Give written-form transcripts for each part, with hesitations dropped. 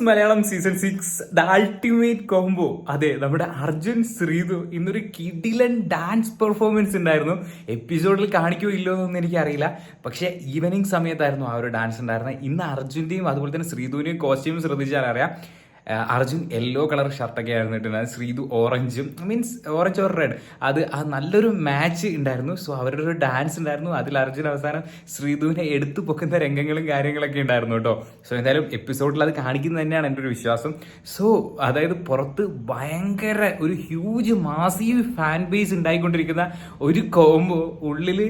Malayalam season 6 the ultimate combo. അതെ, നമ്മുടെ അർജുൻ ശ്രീതു ഇന്നൊരു കിടിലൻ ഡാൻസ് പെർഫോമൻസ് ഉണ്ടായിരുന്നു. എപ്പിസോഡിൽ കാണിക്കോ ഇല്ലോ എന്നൊന്നും എനിക്കറിയില്ല, പക്ഷെ ഈവനിങ് സമയത്തായിരുന്നു ആ ഒരു ഡാൻസ് ഉണ്ടായിരുന്നത്. ഇന്ന് അർജുൻ്റെയും അതുപോലെ തന്നെ ശ്രീതുവിൻ്റെയും കോസ്റ്റ്യൂം ശ്രദ്ധിച്ചാൽ അറിയാം. അർജുൻ യെല്ലോ കളർ ഷർട്ടൊക്കെ ആയിരുന്നു ഇട്ടിരുന്നത്, ശ്രീതു ഓറഞ്ചും, മീൻസ് ഓറഞ്ച് ഓർ റെഡ്. അത് നല്ലൊരു മാച്ച് ഉണ്ടായിരുന്നു. സോ അവരുടെ ഒരു ഡാൻസ് ഉണ്ടായിരുന്നു. അതിൽ അർജുൻ അവസാനം ശ്രീതുവിനെ എടുത്തു പൊക്കുന്ന രംഗങ്ങളും കാര്യങ്ങളൊക്കെ ഉണ്ടായിരുന്നു കേട്ടോ. സോ എന്തായാലും എപ്പിസോഡിൽ അത് കാണിക്കുന്നത് തന്നെയാണ് എൻ്റെ ഒരു വിശ്വാസം. സോ അതായത് പുറത്ത് ഭയങ്കര ഒരു ഹ്യൂജ് മാസീവ് ഫാൻ ബേസ് ഉണ്ടായിക്കൊണ്ടിരിക്കുന്ന ഒരു കോംബോ ഉള്ളിൽ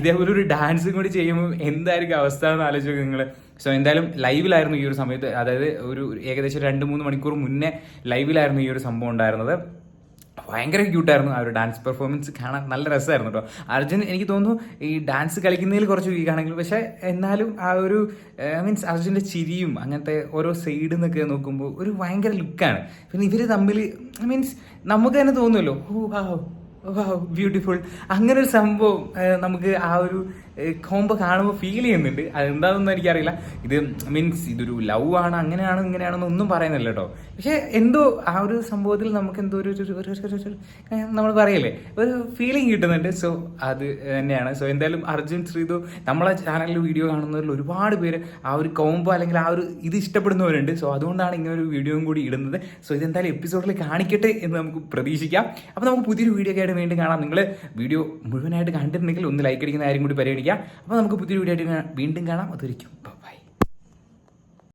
ഇതേപോലെ ഒരു ഡാൻസും കൂടി ചെയ്യുമ്പോൾ എന്തായിരിക്കും അവസ്ഥ എന്ന് ആലോചിച്ചു നിങ്ങൾ. സോ എന്തായാലും ലൈവിലായിരുന്നു ഈ ഒരു സമയത്ത്, അതായത് ഒരു ഏകദേശം 2-3 മണിക്കൂർ മുന്നേ ലൈവിലായിരുന്നു ഈ ഒരു സംഭവം ഉണ്ടായിരുന്നത്. ഭയങ്കര ക്യൂട്ടായിരുന്നു ആ ഒരു ഡാൻസ് പെർഫോമൻസ് കാണാൻ, നല്ല രസമായിരുന്നു കേട്ടോ. അർജുൻ എനിക്ക് തോന്നുന്നു ഈ ഡാൻസ് കളിക്കുന്നതിൽ കുറച്ച് വീക്കാണെങ്കിലും, പക്ഷേ എന്നാലും ആ ഒരു മീൻസ് അർജുൻ്റെ ചിരിയും അങ്ങനത്തെ ഓരോ സൈഡിൽ നിന്നൊക്കെ നോക്കുമ്പോൾ ഒരു ഭയങ്കര ലുക്കാണ്. പിന്നെ ഇവർ തമ്മിൽ മീൻസ് നമുക്ക് തന്നെ തോന്നുമല്ലോ, ബ്യൂട്ടിഫുൾ, അങ്ങനെ ഒരു സംഭവം നമുക്ക് ആ ഒരു കോംബോ കാണുമ്പോൾ ഫീൽ ചെയ്യുന്നുണ്ട്. അതെന്താണെന്നൊന്നും എനിക്കറിയില്ല. ഇത് മീൻസ് ഇതൊരു ലവ് ആണ്, അങ്ങനെയാണ് ഇങ്ങനെയാണെന്ന് ഒന്നും പറയുന്നില്ല കേട്ടോ. പക്ഷെ എന്തോ ആ ഒരു സംഭവത്തിൽ നമുക്ക് എന്തോ ഒരു നമ്മൾ പറയല്ലേ, ഒരു ഫീലിംഗ് കിട്ടുന്നുണ്ട്. സോ അത് തന്നെയാണ്. സോ എന്തായാലും അർജുൻ ശ്രീതു നമ്മളെ ചാനലിൽ വീഡിയോ കാണുന്നവരിൽ ഒരുപാട് പേര് ആ ഒരു കോംബോ അല്ലെങ്കിൽ ആ ഒരു ഇത് ഇഷ്ടപ്പെടുന്നവരുണ്ട്. സോ അതുകൊണ്ടാണ് ഇങ്ങനെ ഒരു വീഡിയോയും കൂടി ഇടുന്നത്. സോ ഇതെന്തായാലും എപ്പിസോഡിൽ കാണിക്കട്ടെ എന്ന് നമുക്ക് പ്രതീക്ഷിക്കാം. അപ്പോൾ നമുക്ക് പുതിയൊരു വീഡിയോ ഒക്കെ ആയിട്ട് വീണ്ടും കാണാം. നിങ്ങൾ വീഡിയോ മുഴുവനായിട്ട് കണ്ടിട്ടുണ്ടെങ്കിൽ ഒന്ന് ലൈക്ക് അടിക്കുന്ന കാര്യം കൂടി പരിഗണിക്കാം. അപ്പോൾ നമുക്ക് പുതിയൊരു വീഡിയോ ആയിട്ട് വീണ്ടും കാണാം. അതൊരിക്കും.